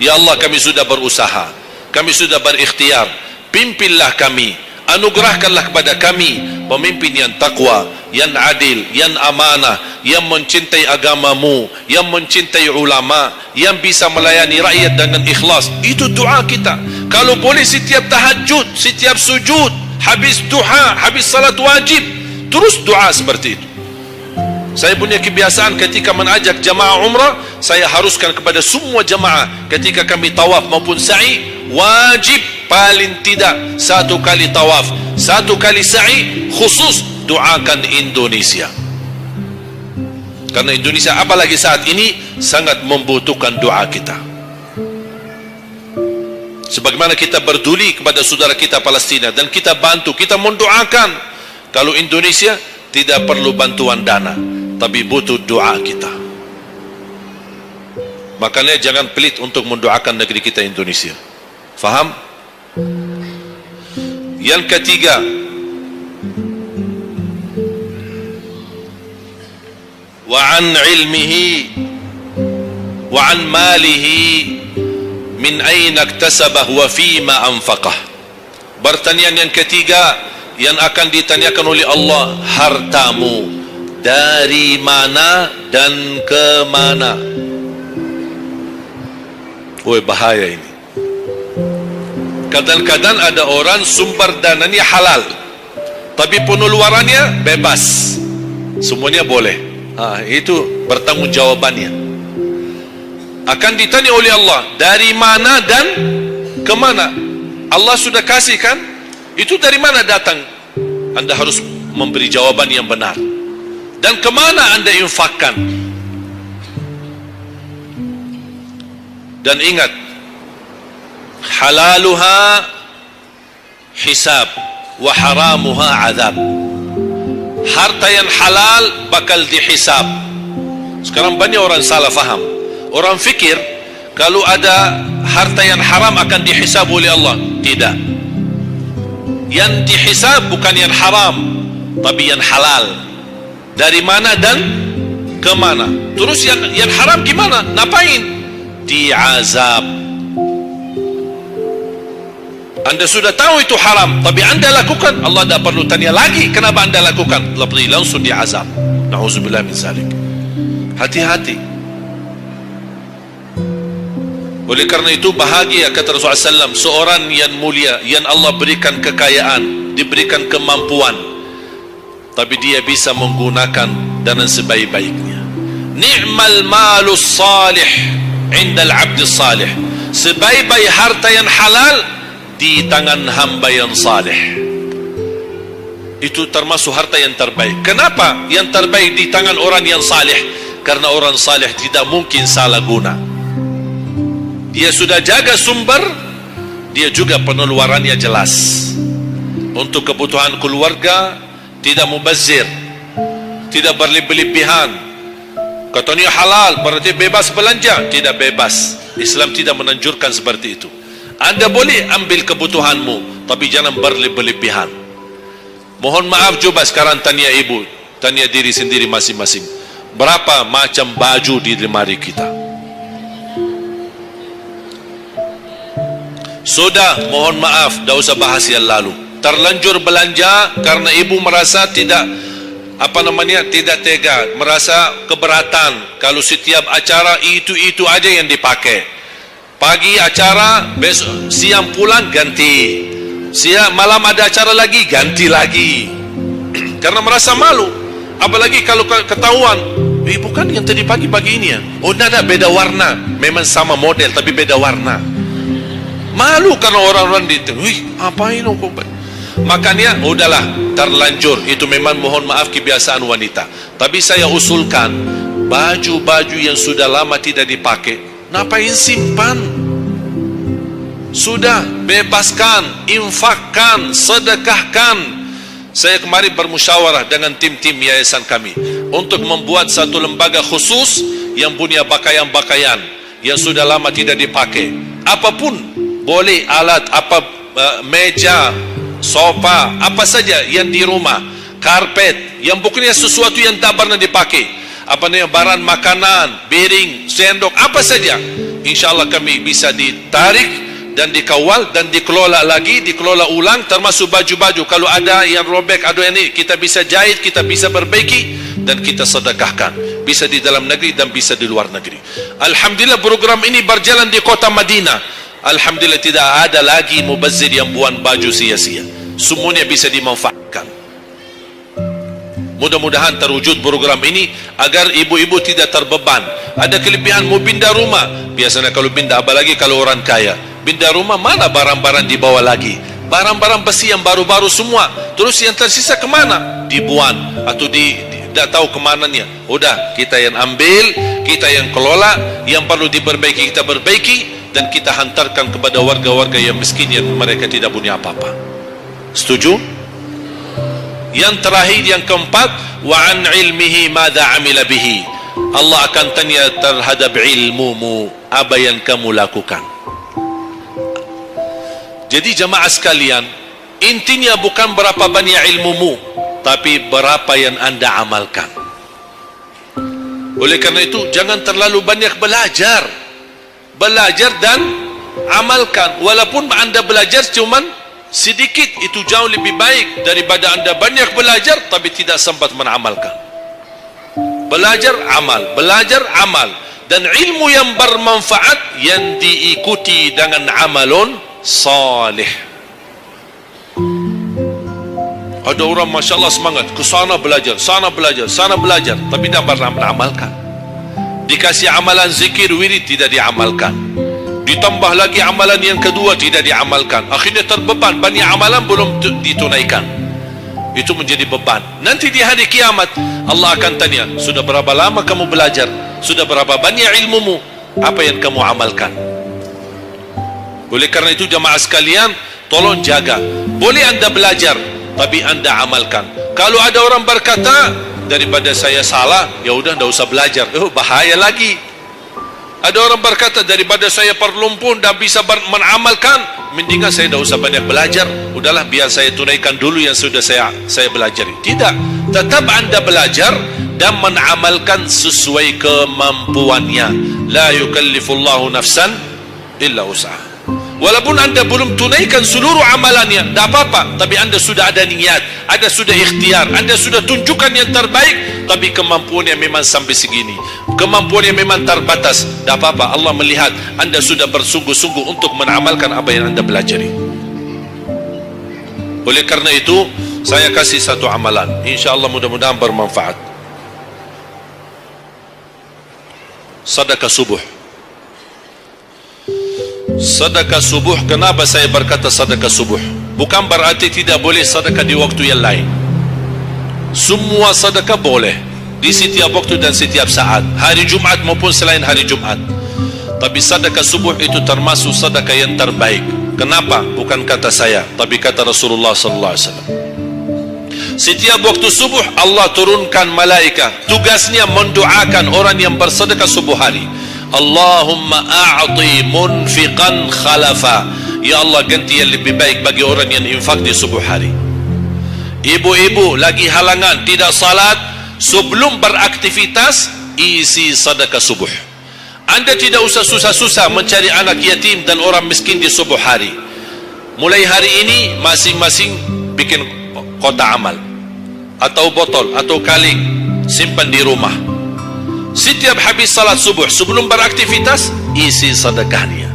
Ya Allah, kami sudah berusaha, kami sudah berikhtiar, pimpinlah kami, anugerahkanlah kepada kami pemimpin yang takwa, yang adil, yang amanah, yang mencintai agamamu, yang mencintai ulama, yang bisa melayani rakyat dengan ikhlas. Itu doa kita. Kalau boleh setiap tahajud, setiap sujud, habis duha, habis salat wajib, terus doa seperti itu. Saya punya kebiasaan ketika mengajak jamaah umrah, saya haruskan kepada semua jamaah ketika kami tawaf maupun sa'i, wajib paling tidak 1 kali tawaf, 1 kali sa'i, khusus doakan Indonesia. Karena Indonesia apalagi saat ini sangat membutuhkan doa kita. Sebagaimana kita berduli kepada saudara kita Palestina dan kita bantu, kita mendoakan. Kalau Indonesia tidak perlu bantuan dana, tapi butuh doa kita. Makanya jangan pelit untuk mendoakan negeri kita Indonesia. Faham? Yang ketiga, wa an ilmihi wa an malihi min aina iktasabah wa fima anfaqah. Pertanyaan yang ketiga yang akan ditanyakan oleh Allah, hartamu dari mana dan ke mana. Woi, bahaya ini. Kadang-kadang ada orang sumber dananya halal, tapi pengeluarannya bebas, semuanya boleh. Itu bertanggung jawabannya. akan ditanya oleh Allah, dari mana dan ke mana. Allah sudah kasih kan, itu dari mana datang? Anda harus memberi jawaban yang benar. Dan ke mana Anda infakkan? Dan ingat, halaluha hisab wa haramuha azab. Harta yang halal bakal dihisab. Sekarang banyak orang salah faham. Orang fikir kalau ada harta yang haram akan dihisab oleh Allah. Tidak. Yang dihisab bukan yang haram, tapi yang halal. Dari mana dan ke mana. Terus yang haram gimana? Ngapain? Diazab. Anda sudah tahu itu haram, tapi Anda lakukan, Allah tidak perlu tanya lagi kenapa Anda lakukan. Allah pergi langsung diazab. Na'udzubillah min zalik. Hati-hati. Oleh karena itu bahagia kata Rasulullah SAW, seorang yang mulia, yang Allah berikan kekayaan, diberikan kemampuan, tapi dia bisa menggunakan dengan sebaik-baiknya. Ni'mal malus salih indal abdis salih. Sebaik-baik harta yang halal di tangan hamba yang salih. Itu termasuk harta yang terbaik. Kenapa yang terbaik di tangan orang yang salih? Karena orang salih tidak mungkin salah guna. Dia sudah jaga sumber, dia juga pengeluarannya jelas. Untuk kebutuhan keluarga, tidak mubazir, tidak berlebih-lebihan. Katanya halal, berarti bebas belanja. Tidak bebas. Islam tidak menanjurkan seperti itu. Anda boleh ambil kebutuhanmu, tapi jangan berlebih-lebihan. Mohon maaf, coba sekarang tanya ibu, tanya diri sendiri masing-masing. Berapa macam baju di lemari kita? Sudah, mohon maaf, tidak usah bahas yang lalu. Terlanjur belanja karena ibu merasa tidak tidak tega, merasa keberatan kalau setiap acara itu aja yang dipakai. Pagi acara, besok siang pulang ganti, malam ada acara lagi ganti lagi. Karena merasa malu. Apalagi kalau ketahuan, bukan yang tadi pagi ini ya. Oh tidak, beda warna. Memang sama model tapi beda warna. Malu karena orang-orang itu, apain kok. Makanya udahlah, terlanjur. Itu memang mohon maaf kebiasaan wanita. Tapi saya usulkan, baju-baju yang sudah lama tidak dipakai, ngapain simpan? Sudah, bebaskan, infakkan, sedekahkan. Saya kemarin bermusyawarah dengan tim-tim yayasan kami untuk membuat satu lembaga khusus yang punya pakaian-pakaian yang sudah lama tidak dipakai. Apapun boleh, alat meja, sofa, apa saja yang di rumah, karpet, yang bukannya sesuatu yang tak pernah dipakai, barang makanan, piring, sendok, apa saja, insyaallah kami bisa ditarik dan dikawal dan dikelola lagi, dikelola ulang, termasuk baju-baju. Kalau ada yang robek, ada yang ini, kita bisa jahit, kita bisa perbaiki dan kita sedekahkan. Bisa di dalam negeri dan bisa di luar negeri. Alhamdulillah program ini berjalan di kota Madinah. Alhamdulillah tidak ada lagi mubazir yang buang baju sia-sia. Semuanya bisa dimanfaatkan. Mudah-mudahan terwujud program ini agar ibu-ibu tidak terbeban. Ada kelebihan mau pindah rumah. Biasanya kalau pindah, apalagi kalau orang kaya, pindah rumah mana barang-barang dibawa lagi? Barang-barang besi yang baru-baru semua. Terus yang tersisa kemana? Dibuang atau tidak tahu kemananya. Udah, kita yang ambil, kita yang kelola. Yang perlu diperbaiki kita perbaiki, dan kita hantarkan kepada warga-warga yang miskin yang mereka tidak punya apa-apa. Setuju? Yang terakhir, yang keempat, wa an ilmihi madza amila bihi. Allah akan tanya terhadap ilmumu, apa yang kamu lakukan. Jadi jemaah sekalian, intinya bukan berapa banyak ilmumu, tapi berapa yang Anda amalkan. Oleh karena itu, jangan terlalu banyak belajar. Belajar dan amalkan. Walaupun Anda belajar cuman sedikit, itu jauh lebih baik daripada Anda banyak belajar tapi tidak sempat mengamalkan. Belajar, amal, belajar, amal. Dan ilmu yang bermanfaat yang diikuti dengan amalun salih. Ada orang Masya Allah semangat, ke sana belajar, sana belajar, sana belajar, tapi tidak pernah mengamalkan. dikasih amalan zikir wirid, tidak diamalkan, ditambah lagi amalan yang kedua, tidak diamalkan, akhirnya terbeban, banyak amalan belum ditunaikan. Itu menjadi beban. Nanti di hari kiamat Allah akan tanya, sudah berapa lama kamu belajar, sudah berapa banyak ilmumu, apa yang kamu amalkan? Oleh karena itu jamaah sekalian, tolong jaga. Boleh anda belajar, tapi anda amalkan. Kalau ada orang berkata, daripada saya salah, ya udah tidak usah belajar, bahaya lagi. Ada orang berkata, daripada saya perlumpun dan bisa mengamalkan, mendingan saya tidak usah banyak belajar, udahlah biar saya tunaikan dulu yang sudah saya belajar. Tidak, tetap anda belajar dan mengamalkan sesuai kemampuannya. La yukallifullahu nafsan illa usaha. Walaupun anda belum tunaikan seluruh amalannya, tidak apa-apa, tapi anda sudah ada niat, anda sudah ikhtiar, anda sudah tunjukkan yang terbaik, tapi kemampuannya memang sampai segini, kemampuannya memang terbatas, tidak apa-apa. Allah melihat anda sudah bersungguh-sungguh untuk mengamalkan apa yang anda pelajari. Oleh karena itu, saya kasih satu amalan, insya Allah mudah-mudahan bermanfaat. Sedekah subuh. Sedekah subuh. Kenapa saya berkata sedekah subuh? Bukan berarti tidak boleh sedekah di waktu yang lain. Semua sedekah boleh di setiap waktu dan setiap saat, hari Jumat maupun selain hari Jumat. Tapi sedekah subuh itu termasuk sedekah yang terbaik. Kenapa? Bukan kata saya, tapi kata Rasulullah sallallahu alaihi wasallam. Setiap waktu subuh Allah turunkan malaikat, tugasnya mendoakan orang yang bersedekah subuh hari. Allahumma a'ti munfiqan khalafa, ya Allah ganti yang lebih baik bagi orang yang infak di subuh hari. Ibu-ibu lagi halangan tidak salat, sebelum beraktivitas isi sedekah subuh. Anda tidak usah susah-susah mencari anak yatim dan orang miskin di subuh hari. Mulai hari ini masing-masing bikin kotak amal atau botol atau kaleng, simpan di rumah. Setiap habis salat subuh sebelum beraktivitas isi sedekahnya.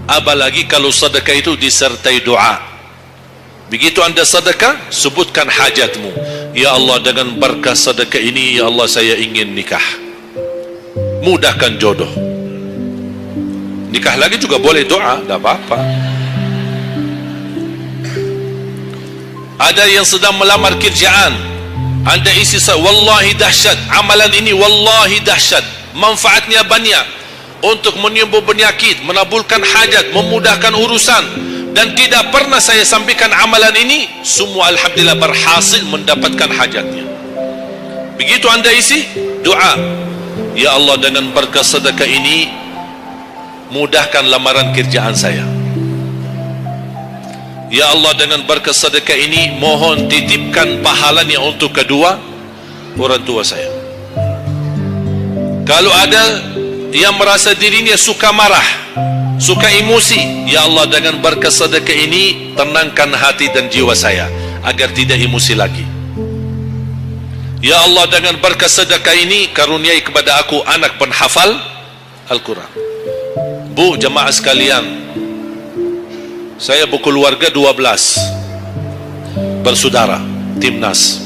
Apalagi kalau sedekah itu disertai doa. Begitu anda sedekah, sebutkan hajatmu. Ya Allah, dengan berkah sedekah ini, ya Allah saya ingin nikah, mudahkan jodoh. Nikah lagi juga boleh doa, tidak apa-apa. Ada yang sedang melamar kerjaan, anda isi wallahi dahsyat, amalan ini wallahi dahsyat, manfaatnya banyak untuk menyembuh penyakit, menabulkan hajat, memudahkan urusan, dan tidak pernah saya sampaikan amalan ini, semua alhamdulillah berhasil mendapatkan hajatnya. Begitu anda isi doa, ya Allah dengan berkah sedekah ini mudahkan lamaran kerjaan saya. Ya Allah dengan berkah sedekah ini mohon titipkan pahalanya untuk kedua orang tua saya. Kalau ada yang merasa dirinya suka marah, suka emosi, ya Allah dengan berkah sedekah ini tenangkan hati dan jiwa saya agar tidak emosi lagi. Ya Allah dengan berkah sedekah ini karuniai kepada aku anak penghafal Al-Quran. Bu jemaah sekalian, saya berkeluarga 12 bersaudara, timnas,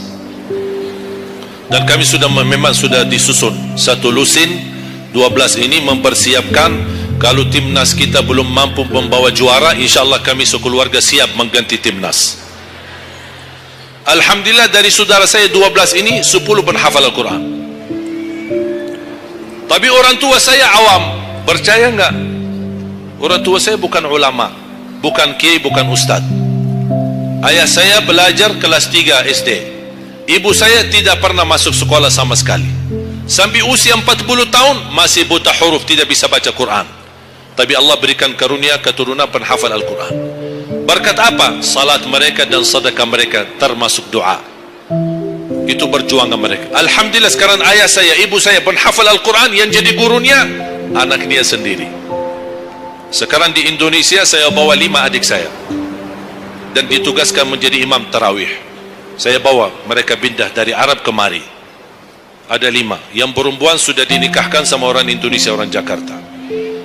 dan kami memang sudah disusun satu lusin. 12 ini mempersiapkan kalau timnas kita belum mampu membawa juara, insyaAllah kami sekeluarga siap mengganti timnas. Alhamdulillah dari saudara saya 12 ini 10 penghafal Al-Quran. Tapi orang tua saya awam. Percaya enggak? Orang tua saya bukan ulama, bukan kiai, bukan ustaz. Ayah saya belajar kelas 3 SD. Ibu saya tidak pernah masuk sekolah sama sekali. Sampai usia 40 tahun masih buta huruf, tidak bisa baca Quran. Tapi Allah berikan karunia keturunan penghafal Al-Quran. Berkat apa? Salat mereka dan sedekah mereka termasuk doa. Itu perjuangan mereka. Alhamdulillah sekarang ayah saya, ibu saya penghafal Al-Quran, yang jadi gurunya anak dia sendiri. Sekarang di Indonesia saya bawa 5 adik saya dan ditugaskan menjadi imam tarawih. Saya bawa mereka pindah dari Arab kemari. Ada 5. Yang perempuan sudah dinikahkan sama orang Indonesia, orang Jakarta.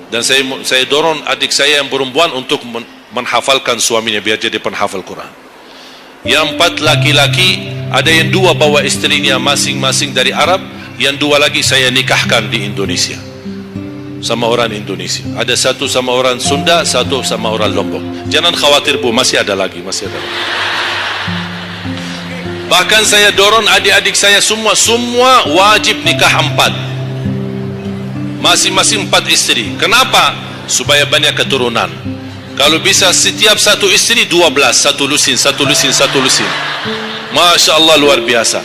Dan saya dorong adik saya yang perempuan untuk menghafalkan suaminya biar jadi penghafal Quran. Yang 4 laki-laki, ada yang 2 bawa istrinya masing-masing dari Arab, yang dua lagi saya nikahkan di Indonesia sama orang Indonesia. Ada satu sama orang Sunda, satu sama orang Lombok. Jangan khawatir Bu, masih ada lagi. Bahkan saya dorong adik-adik saya semua wajib nikah 4, masing-masing 4 istri. Kenapa? Supaya banyak keturunan. Kalau bisa setiap satu istri 12, satu lusin. Masya Allah, luar biasa.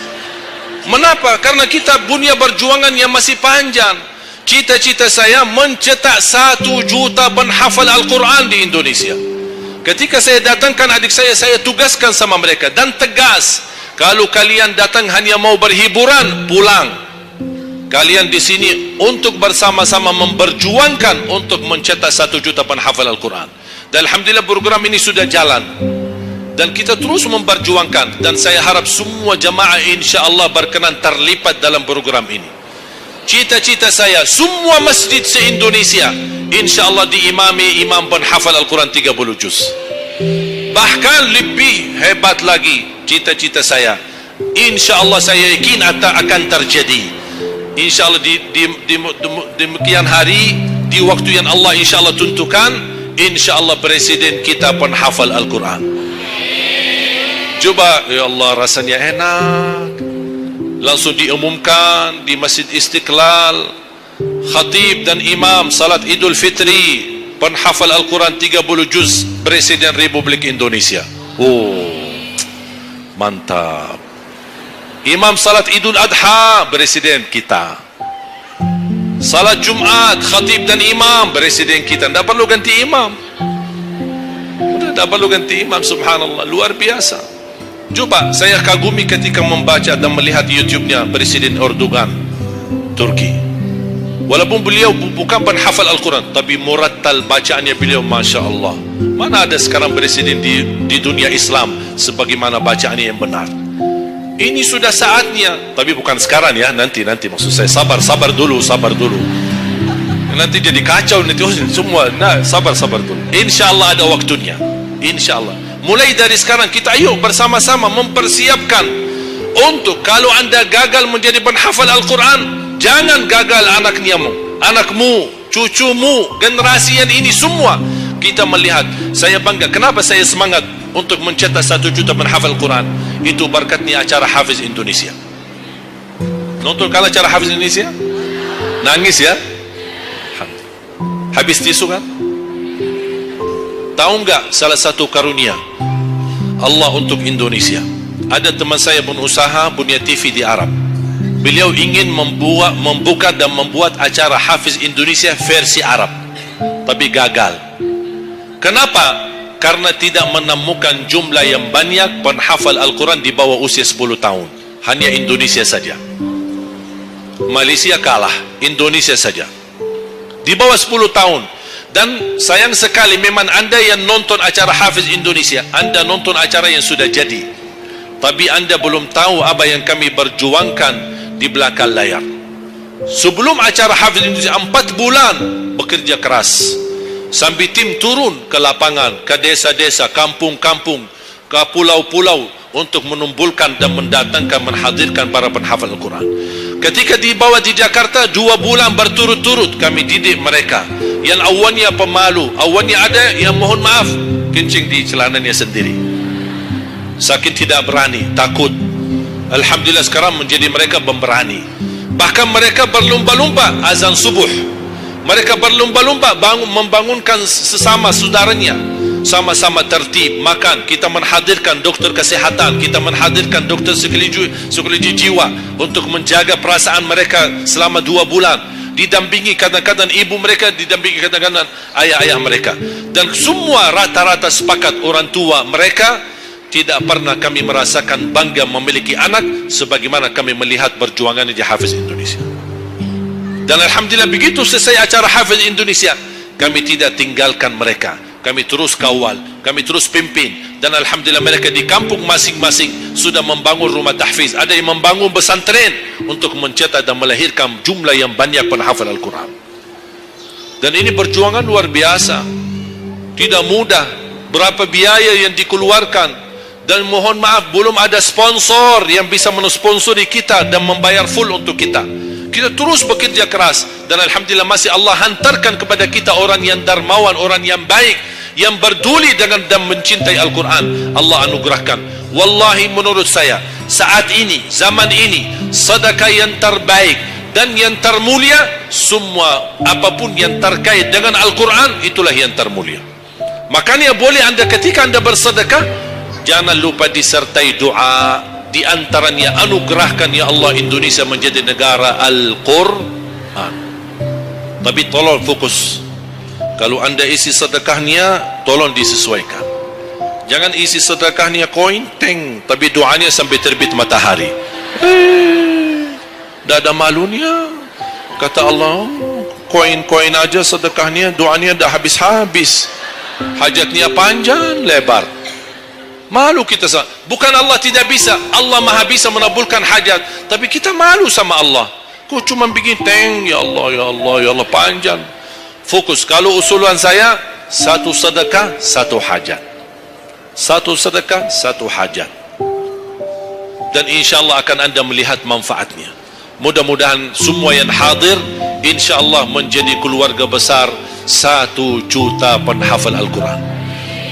Mengapa? Karena kita punya perjuangan yang masih panjang. Cita-cita saya mencetak 1 juta penghafal Al-Quran di Indonesia. Ketika saya datangkan adik saya tugaskan sama mereka dan tegas, kalau kalian datang hanya mau berhiburan, pulang. Kalian di sini untuk bersama-sama memperjuangkan untuk mencetak 1 juta penghafal Al-Quran. Dan alhamdulillah program ini sudah jalan. Dan kita terus memperjuangkan. Dan saya harap semua jamaah insya-Allah berkenan terlibat dalam program ini. Cita-cita saya semua masjid se-Indonesia insya-Allah diimami imam penghafal Al-Quran 30 juz. Bahkan lebih hebat lagi cita-cita saya, insya-Allah saya yakin akan terjadi. Insya-Allah di demikian hari, di waktu yang Allah insya-Allah tentukan, insya-Allah presiden kita penghafal Al-Quran. Coba, ya Allah, rasanya enak. Langsung diumumkan di Masjid Istiqlal, khatib dan imam salat Idul Fitri penghafal Al-Quran 30 juz, Presiden Republik Indonesia. Oh, mantap. Imam salat Idul Adha, Presiden kita. Salat Jumat, khatib dan imam, Presiden kita. Tidak perlu ganti imam. Tidak perlu ganti imam, subhanallah, luar biasa. Coba, saya kagumi ketika membaca dan melihat YouTube-nya Presiden Erdogan, Turki. Walaupun beliau bukan penghafal Al-Quran, tapi murattal bacaannya beliau, Masya Allah. Mana ada sekarang presiden di dunia Islam sebagaimana bacaannya yang benar. Ini sudah saatnya, tapi bukan sekarang ya, nanti maksud saya sabar dulu. Nanti jadi kacau nanti semua. Nah, sabar dulu. InsyaAllah ada waktunya. InsyaAllah. Mulai dari sekarang kita ayo bersama-sama mempersiapkan untuk kalau anda gagal menjadi penghafal Al-Quran, jangan gagal anakmu, cucumu, generasi yang ini semua. Kita melihat, saya bangga. Kenapa saya semangat untuk mencetak 1 juta penghafal Quran? Itu berkatnya acara Hafiz Indonesia. Nonton kalau acara Hafiz Indonesia? Nangis ya? Habis tisu kan? Tahu enggak salah satu karunia Allah untuk Indonesia? Ada teman saya berusaha punya TV di Arab. Beliau ingin membuka dan membuat acara Hafiz Indonesia versi Arab, tapi gagal. Kenapa? Karena tidak menemukan jumlah yang banyak penghafal Al-Quran di bawah usia 10 tahun. Hanya Indonesia saja. Malaysia kalah, Indonesia saja di bawah 10 tahun. Dan sayang sekali, memang anda yang nonton acara Hafiz Indonesia, anda nonton acara yang sudah jadi, tapi anda belum tahu apa yang kami berjuangkan di belakang layar. Sebelum acara Hafiz Indonesia 4 bulan bekerja keras, sambil tim turun ke lapangan, ke desa-desa, kampung-kampung, ke pulau-pulau untuk menumpulkan dan mendatangkan, menghadirkan para penghafal Al-Quran. Ketika dibawa di Jakarta 2 bulan berturut-turut kami didik mereka. Yang awalnya pemalu, awalnya ada yang mohon maaf kencing di celananya sendiri, sakit tidak berani, takut. Alhamdulillah sekarang menjadi mereka pemberani. Bahkan mereka berlomba-lomba azan subuh. Mereka berlomba-lomba membangunkan sesama saudaranya. Sama-sama tertib makan. Kita menghadirkan dokter kesehatan, kita menghadirkan dokter psikologi jiwa untuk menjaga perasaan mereka selama 2 bulan. Didampingi kadang-kadang ibu mereka, didampingi kadang-kadang ayah-ayah mereka. Dan semua rata-rata sepakat orang tua mereka tidak pernah kami merasakan bangga memiliki anak sebagaimana kami melihat perjuangannya di Hafiz Indonesia. Dan alhamdulillah begitu selesai acara Hafiz Indonesia, kami tidak tinggalkan mereka. Kami terus kawal, kami terus pimpin. Dan alhamdulillah mereka di kampung masing-masing sudah membangun rumah tahfiz. Ada yang membangun pesantren untuk mencetak dan melahirkan jumlah yang banyak penghafal Al-Quran. Dan ini perjuangan luar biasa, tidak mudah. Berapa biaya yang dikeluarkan, dan mohon maaf belum ada sponsor yang bisa mensponsori kita dan membayar full untuk kita. Kita terus bekerja keras, dan alhamdulillah masih Allah hantarkan kepada kita orang yang dermawan, orang yang baik, yang berduli dengan dan mencintai Al-Quran. Allah anugerahkan. Wallahi menurut saya, saat ini, zaman ini, sedekah yang terbaik dan yang termulia, semua apapun yang terkait dengan Al-Quran, itulah yang termulia. Makanya boleh anda ketika anda bersedekah, jangan lupa disertai doa. Di antaranya, anugerahkan ya Allah Indonesia menjadi negara Al-Quran. Tapi tolong fokus. Kalau anda isi sedekahnya, tolong disesuaikan. Jangan isi sedekahnya koin, teng, tapi doanya sampai terbit matahari. Dah ada malunya. Kata Allah, koin-koin aja sedekahnya, doanya dah habis-habis. Hajatnya panjang, lebar. Malu kita. Bukan Allah tidak bisa, Allah maha bisa menabulkan hajat, tapi kita malu sama Allah. Kok cuma bikin teng, ya Allah, ya Allah, ya Allah, panjang. Fokus. Kalau usulan saya, satu sedekah, satu hajat. Satu sedekah, satu hajat. Dan insyaAllah akan anda melihat manfaatnya. Mudah-mudahan semua yang hadir, insyaAllah menjadi keluarga besar 1 juta penghafal Al-Quran.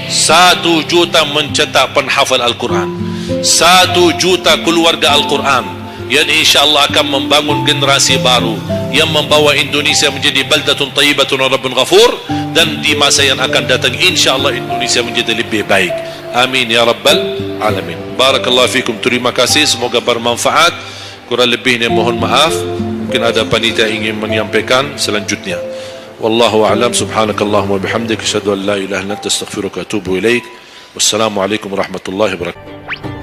1 juta mencetak penghafal Al-Quran, 1 juta keluarga Al-Quran yang insyaAllah akan membangun generasi baru yang membawa Indonesia menjadi baldatun tayyibatun wa rabbun ghafur, dan di masa yang akan datang insyaAllah Indonesia menjadi lebih baik. Amin ya rabbal alamin. Barakallahu fikum. Terima kasih, semoga bermanfaat. Kurang lebihnya mohon maaf. Mungkin ada panitia ingin menyampaikan selanjutnya. Wallahu a'lam. Subhanakallahumma bihamdik, asyhadu an la ilaha illa anta, astaghfiruka wa atubu ilaik. Wassalamu alaikum warahmatullahi wabarakatuh.